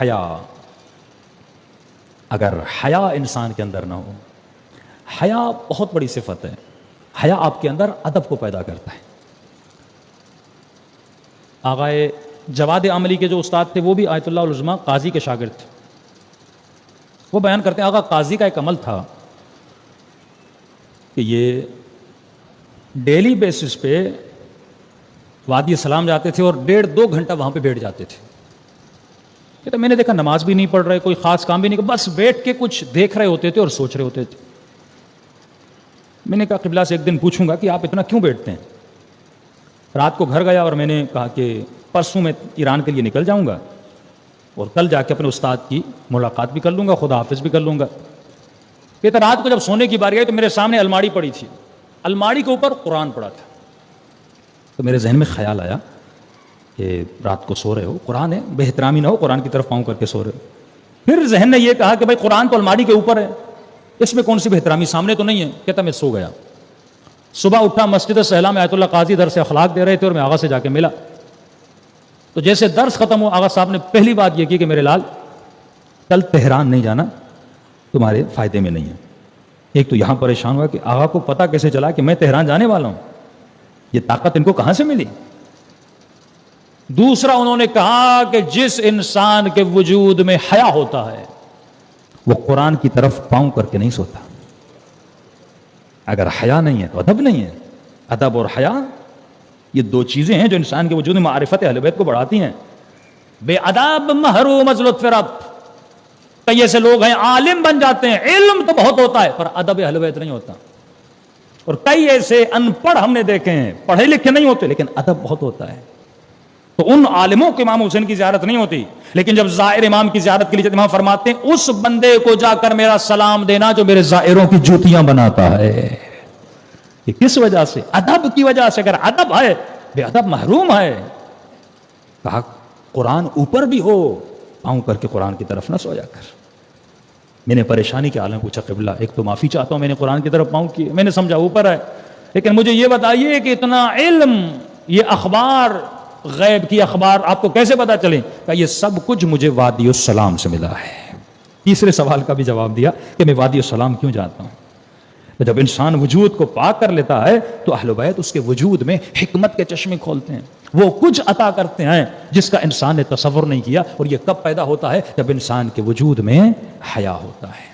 حیا. اگر حیا انسان کے اندر نہ ہو، حیا بہت بڑی صفت ہے. حیا آپ کے اندر ادب کو پیدا کرتا ہے. آغائے جواد عملی کے جو استاد تھے وہ بھی آیت اللہ العظمیٰ قاضی کے شاگرد تھے. وہ بیان کرتے ہیں آقا قاضی کا ایک عمل تھا کہ یہ ڈیلی بیسس پہ وادی سلام جاتے تھے اور 1.5-2 گھنٹہ وہاں پہ بیٹھ جاتے تھے. کہ میں نے دیکھا نماز بھی نہیں پڑھ رہے، کوئی خاص کام بھی نہیں، بس بیٹھ کے کچھ دیکھ رہے ہوتے تھے اور سوچ رہے ہوتے تھے. میں نے کہا قبلہ سے ایک دن پوچھوں گا کہ آپ اتنا کیوں بیٹھتے ہیں. رات کو گھر گیا اور میں نے کہا کہ پرسوں میں ایران کے لیے نکل جاؤں گا اور کل جا کے اپنے استاد کی ملاقات بھی کر لوں گا، خدا حافظ بھی کر لوں گا. کہتا رات کو جب سونے کی باری آئی تو میرے سامنے الماڑی پڑی تھی، الماڑی کے اوپر قرآن پڑا تھا. تو میرے ذہن میں خیال آیا کہ رات کو سو رہے ہو، قرآن ہے، بے احترامی نہ ہو، قرآن کی طرف پاؤں کر کے سو رہے ہو. پھر ذہن نے یہ کہا کہ بھائی قرآن تو الماڑی کے اوپر ہے، اس میں کون سی بے احترامی، سامنے تو نہیں ہے. کہتا میں سو گیا. صبح اٹھا، مسجد سہلا میں آیت اللہ قاضی درس اخلاق دے رہے تھے اور میں آغا سے جا کے ملا. تو جیسے درس ختم ہوا، آغا صاحب نے پہلی بات یہ کی کہ میرے لال کل تہران نہیں جانا، تمہارے فائدے میں نہیں ہے. ایک تو یہاں پریشان ہوا کہ آغا کو پتا کیسے چلا کہ میں تہران جانے والا ہوں، یہ طاقت ان کو کہاں سے ملی. دوسرا انہوں نے کہا کہ جس انسان کے وجود میں حیا ہوتا ہے وہ قرآن کی طرف پاؤں کر کے نہیں سوتا. اگر حیا نہیں ہے تو ادب نہیں ہے. ادب اور حیا یہ دو چیزیں ہیں جو انسان کے وجود میں معرفت اہل بیت کو بڑھاتی ہیں. بے ادب محروم از لطف رب. کئی ایسے لوگ ہیں عالم بن جاتے ہیں، علم تو بہت ہوتا ہے پر ادب اہل بیت نہیں ہوتا. اور کئی ایسے ان پڑھ ہم نے دیکھے ہیں، پڑھے لکھے نہیں ہوتے لیکن ادب بہت ہوتا ہے. تو ان عالموں کے امام حسین کی زیارت نہیں ہوتی، لیکن جب زائر امام کی زیارت کے لیے امام فرماتے ہیں اس بندے کو جا کر میرا سلام دینا جو میرے زائروں کی جوتیاں بناتا ہے. یہ کس وجہ سے؟ ادب کی وجہ سے. اگر ادب ہے، بے ادب محروم ہے. کہا قرآن اوپر بھی ہو، پاؤں کر کے قرآن کی طرف نہ سو جا کر. میں نے پریشانی کے عالم پوچھا قبلہ ایک تو معافی چاہتا ہوں، میں نے قرآن کی طرف پاؤں کیے، میں نے سمجھا اوپر ہے، لیکن مجھے یہ بتائیے کہ اتنا علم، یہ اخبار، غیب کی اخبار آپ کو کیسے پتا چلیں؟ کہ یہ سب کچھ مجھے وادی السلام سے ملا ہے. تیسرے سوال کا بھی جواب دیا کہ میں وادی السلام کیوں جاتا ہوں. جب انسان وجود کو پاک کر لیتا ہے تو اہل بیت اس کے وجود میں حکمت کے چشمے کھولتے ہیں، وہ کچھ عطا کرتے ہیں جس کا انسان نے تصور نہیں کیا. اور یہ کب پیدا ہوتا ہے؟ جب انسان کے وجود میں حیا ہوتا ہے.